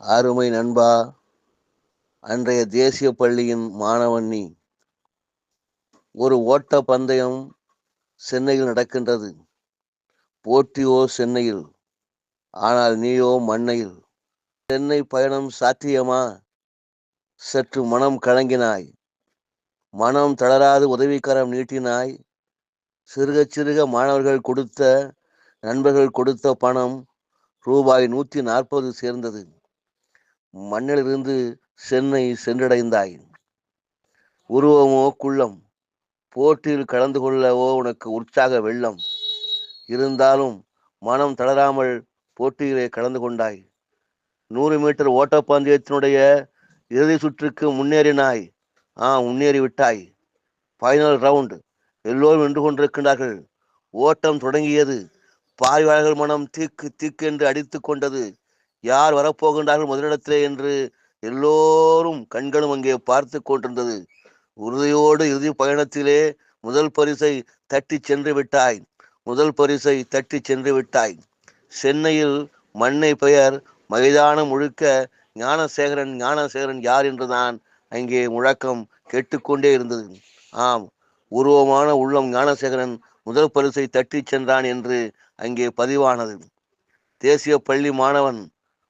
அருமை நண்பா, அன்றைய தேசிய பள்ளியின் மாணவன் நீ. ஒரு ஓட்ட பந்தயம் சென்னையில் நடக்கின்றது. போட்டியோ சென்னையில், ஆனால் நீயோ மண்ணையில். சென்னை பயணம் சாத்தியமா? சற்று மனம் கலங்கினாய். மனம் தளராது உதவிக்கரம் நீட்டினாய். சிறுக சிறுக மாணவர்கள் கொடுத்த, நண்பர்கள் கொடுத்த பணம் ரூபாய் 140 சேர்ந்தது. மண்ணிலிருந்து சென்னை சென்றடைந்தாய். உருவமோ குள்ளம். போட்டியில் கலந்து கொள்ளவோ உனக்கு உற்சாக வெள்ளம். இருந்தாலும் மனம் தளராமல் போட்டியிலே கலந்து கொண்டாய். 100 மீட்டர் ஓட்டப்பந்தயத்தினுடைய இறுதி சுற்றுக்கு முன்னேறினாய். முன்னேறிவிட்டாய். Final round. எல்லோரும் நின்று கொண்டிருக்கின்றார்கள். ஓட்டம் தொடங்கியது. பார்வையாளர்கள் மனம் தீக்கு தீக்கு என்று அடித்து கொண்டது. யார் வரப்போகின்றார்கள் முதலிடத்திலே என்று எல்லோரும் கண்களும் அங்கே பார்த்து கொண்டிருந்தது. உறுதியோடு இறுதி பயணத்திலே முதல் பரிசை தட்டி சென்று விட்டாய். முதல் பரிசை தட்டி சென்று விட்டாய். சென்னையில் மண்ணை பெயர் மைதானம் முழுக்க ஞானசேகரன் ஞானசேகரன் யார் என்றுதான் அங்கே முழக்கம் கேட்டுக்கொண்டே இருந்தது. ஆம், உருவமான உள்ளம் ஞானசேகரன் முதல் பரிசை தட்டி சென்றான் என்று அங்கே பதிவானது. தேசிய பள்ளி மாணவன்,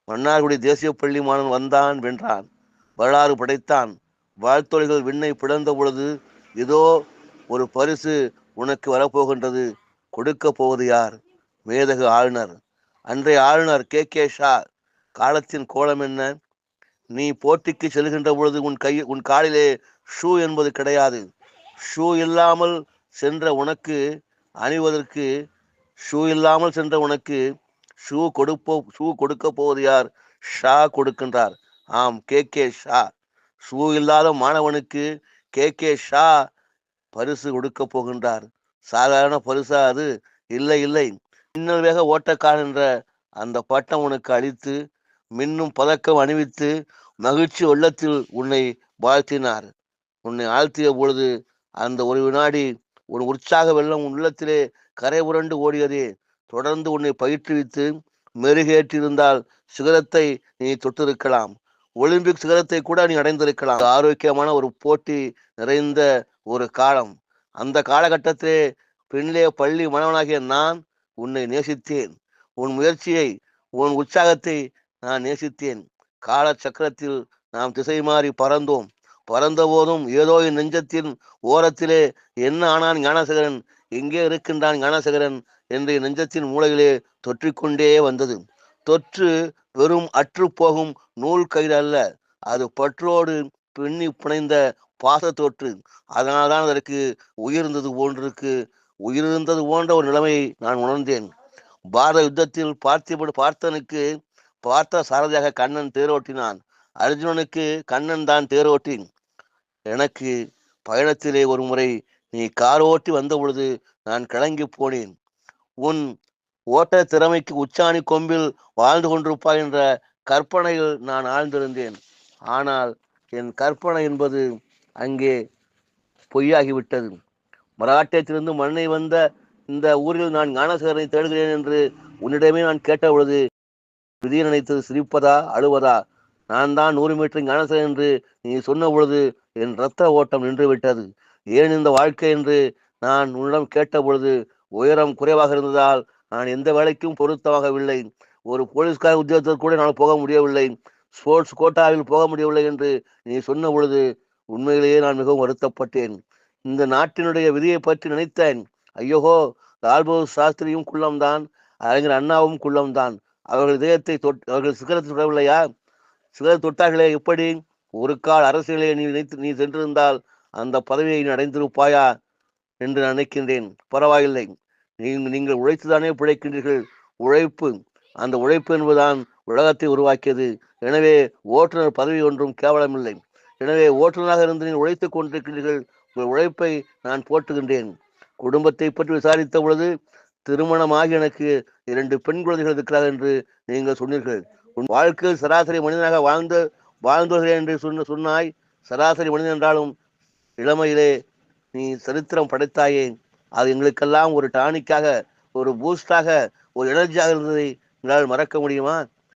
மன்னார்குடி தேசிய பள்ளி மாணவன் வந்தான், வென்றான், வரலாறு படைத்தான். வாழ்த்தொழிகள் விண்ணை பிளந்த பொழுது இதோ ஒரு பரிசு உனக்கு வரப்போகின்றது. கொடுக்க போவது யார்? மேதகு ஆளுநர். அன்றைய ஆளுநர் கே ஷா. காலத்தின் கோலம் என்ன? நீ போட்டிக்கு செல்கின்ற பொழுது உன் காலிலே ஷூ என்பது கிடையாது. ஷூ இல்லாமல் சென்ற உனக்கு அணிவதற்கு ஷூ கொடுக்க போவது யார்? ஷா கொடுக்கின்றார். ஆம், கே ஷா. ஷூ இல்லாத மாணவனுக்கு கே ஷா பரிசு கொடுக்க போகின்றார். சாதாரண பரிசா அது? இல்லை இல்லை. மின்னல் வேக ஓட்டக்காரன் என்ற அந்த பட்டம் உனக்கு அளித்து, மின்னும் பதக்கம் அணிவித்து, மகிழ்ச்சி வெள்ளத்தில் உன்னை வாழ்த்தினார். உன்னை ஆழ்த்திய பொழுது அந்த ஒரு வினாடி ஒரு உற்சாக வெள்ளம் உள்ளத்திலே கரை புரண்டு ஓடியதே. தொடர்ந்து உன்னை பயிற்றுவித்து மெருகேற்றிருந்தால் சிகரத்தை நீ தொட்டிருக்கலாம். ஒலிம்பிக் சிகரத்தை கூட நீ அடைந்திருக்கலாம். ஆரோக்கியமான ஒரு போட்டி நிறைந்த ஒரு காலம். அந்த காலகட்டத்திலே பெண்ணிலே பள்ளி மாணவனாகிய நான் உன்னை நேசித்தேன். உன் முயற்சியை, உன் உற்சாகத்தை நான் நேசித்தேன். கால சக்கரத்தில் நாம் திசை மாறி பறந்தோம். பறந்த போதும் ஏதோ என் நெஞ்சத்தின் ஓரத்திலே என்ன ஆனான் ஞானசேகரன், எங்கே இருக்கின்றான் ஞானசேகரன் என்று நெஞ்சத்தின் மூலையிலே தொற்றிக்கொண்டே வந்தது. தொற்று வெறும் அற்று போகும் நூல் கயிறு அல்ல, அது பற்றோடு பின்னி புனைந்த பாச தொற்று. அதனால்தான் அதற்கு உயிர்ந்தது போன்ற ஒரு நிலைமையை நான் உணர்ந்தேன். பாரத யுத்தத்தில் பார்த்தனுக்கு பார்த்த சாரதியாக கண்ணன் தேரோட்டினான். அர்ஜுனனுக்கு கண்ணன் தான் தேரோட்டி. எனக்கு பயணத்திலே ஒரு முறை நீ கார் ஓட்டி வந்த பொழுது நான் கலங்கி போனேன். உன் ஓட்ட திறமைக்கு உச்சாணி கொம்பில் வாழ்ந்து கொண்டிருப்பாய் என்ற கற்பனையில் நான் ஆழ்ந்திருந்தேன். ஆனால் என் கற்பனை என்பது அங்கே பொய்யாகிவிட்டது. மராட்டியத்திலிருந்து மண்ணை வந்த இந்த ஊரில் நான் ஞானசேகரனை தேடுகிறேன் என்று உன்னிடமே நான் கேட்ட பொழுது விதியை நினைத்தது சிரிப்பதா அழுவதா? நான் தான் 100 மீட்டர் ஞானசேகரன் என்று நீ சொன்ன பொழுது என் இரத்த ஓட்டம் நின்று விட்டது. ஏன் இந்த வாழ்க்கை என்று நான் உன்னிடம் கேட்ட பொழுது உயரம் குறைவாக இருந்ததால் நான் எந்த வேலைக்கும் பொருத்தமாகவில்லை. ஒரு போலீஸ்கார உத்தியோகத்தில் கூட நான் போக முடியவில்லை. ஸ்போர்ட்ஸ் கோட்டாவில் போக முடியவில்லை என்று நீ சொன்ன பொழுது உண்மையிலேயே நான் மிகவும் வருத்தப்பட்டேன். இந்த நாட்டினுடைய விதியை பற்றி நினைத்தேன். ஐயோகோ, லால் பகதூர் சாஸ்திரியும் குள்ளம்தான், அறிஞர் அண்ணாவும் குள்ளம்தான். அவர்கள் இதயத்தை அவர்கள் சிகரத்தை தொடவில்லையா? சிகரத்தை தொட்டார்களே எப்படி? ஒரு கால் அரசியலே நீ சென்றிருந்தால் அந்த பதவியை நீ அடைந்திருப்பாயா என்று நான் நினைக்கின்றேன். பரவாயில்லை, நீங்கள் உழைத்துதானே பிழைக்கின்றீர்கள். உழைப்பு, அந்த உழைப்பு என்பதுதான் உலகத்தை உருவாக்கியது. எனவே ஓட்டுநர் பதவி ஒன்றும் கேவலமில்லை. எனவே ஓட்டுநராக இருந்து நீங்கள் உழைத்துக் கொண்டிருக்கிறீர்கள். உங்கள் உழைப்பை நான் போட்டுகின்றேன். குடும்பத்தை பற்றி விசாரித்த பொழுது திருமணமாகி எனக்கு 2 பெண் குழந்தைகள் இருக்கிறார்கள் என்று நீங்கள் சொன்னீர்கள். உன் வாழ்க்கையில் சராசரி மனிதனாக வாழ்ந்தோகிறேன் என்று சொன்னாய். சராசரி மனிதன் என்றாலும் இளமையிலே நீ சரித்திரம் படைத்தாயே. அது எங்களுக்கெல்லாம் ஒரு டானிக்காக, ஒரு பூஸ்டாக, ஒரு எனர்ஜியாக இருந்ததை எங்களால் மறக்க முடியுமா?